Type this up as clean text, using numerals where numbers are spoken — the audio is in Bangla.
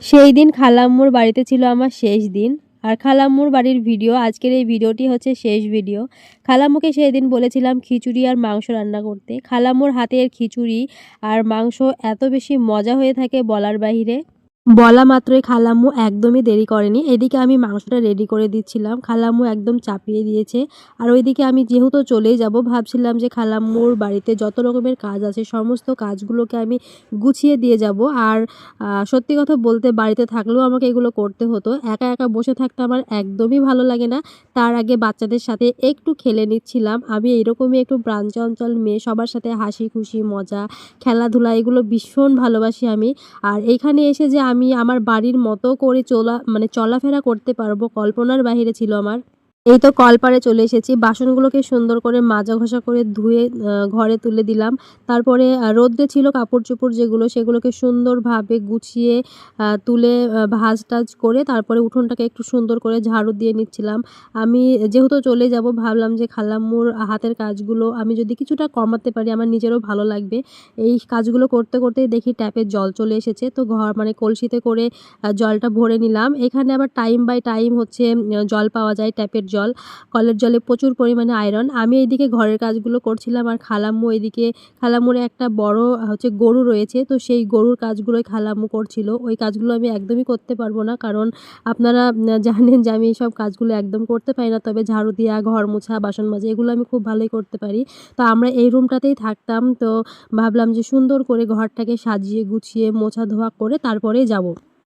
সেই দিন খালাম্মুর বাড়িতে ছিল আমার শেষ দিন। আর খালাম্মুর বাড়ির ভিডিও, আজকের এই ভিডিওটি হচ্ছে শেষ ভিডিও। খালাম্মুকে সেই দিন বলেছিলাম খিচুড়ি আর মাংস রান্না করতে। খালাম্মুর হাতের খিচুড়ি আর মাংস এত বেশি মজা হয়ে থাকে বলার বাহিরে। বলা মাত্রই খালাম্মু একদমই দেরি করেনি। এদিকে আমি মাংসটা রেডি করে দিচ্ছিলাম। খালাম্মু একদম চাপিয়ে দিয়েছে। আর ওইদিকে আমি যেহেতু চলেই যাব, ভাবছিলাম যে খালাম্মুর বাড়িতে যত রকমের কাজ আছে সমস্ত কাজগুলোকে আমি গুছিয়ে দিয়ে যাব। আর সত্যি কথা বলতে বাড়িতে থাকলেও আমাকে এগুলো করতে হতো। একা একা বসে থাকতে আমার একদমই ভালো লাগে না। তার আগে বাচ্চাদের সাথে একটু খেলে নিচ্ছিলাম। আমি এরকমই একটু প্রাণচঞ্চল মেয়ে, সবার সাথে হাসি খুশি মজা খেলাধুলা এগুলো ভীষণ ভালোবাসি আমি। আর এইখানে এসে যে আমি আমার বাড়ির মতো করে চলাফেরা করতে পারবো কল্পনার বাহিরে ছিল আমার। এই তো কলপাড়ে চলে এসেছি। বাসনগুলোকে সুন্দর করে মাজা ঘষা করে ধুয়ে ঘরে তুলে দিলাম। তারপরে রোদ্রে ছিল কাপড়-চোপড় যেগুলো সেগুলোকে সুন্দরভাবে গুছিয়ে তুলে ভাঁজ-টাজ করে তারপরে উঠোনটাকে একটু সুন্দর করে ঝাড়ু দিয়ে নিচ্ছিলাম। আমি যেহেতু চলে যাব ভাবলাম যে খালাম্মুর হাতের কাজগুলো আমি যদি কিছুটা কমাতে পারি আমার নিজেরও ভালো লাগবে। এই কাজগুলো করতে করতেই দেখি ট্যাপের জল চলে এসেছে। তো কলসিতে করে জলটা ভরে নিলাম। এখানে আবার টাইম বাই টাইম হচ্ছে জল পাওয়া যায়, ট্যাপের জল। কলের জলে প্রচুর পরিমাণে আয়রন। আমি এইদিকে ঘরের কাজগুলো করছিলাম আর খালাম্মু এদিকে, খালাম্মুর একটা বড় হচ্ছে গরু রয়েছে। তো সেই গরুর কাজগুলোই খালাম্মু করছিল। ওই কাজগুলো আমি একদমই করতে পারবো না। কারণ আপনারা জানেন যে আমি এইসব কাজগুলো একদম করতে পারি না। তবে ঝাড়ু দেয়া, ঘর মোছা, বাসন মাজা এগুলো আমি খুব ভালোই করতে পারি। তো আমরা এই রুমটাতেই থাকতাম। তো ভাবলাম যে সুন্দর করে ঘরটাকে সাজিয়ে গুছিয়ে মোছা ধোয়া করে তারপরেই যাব।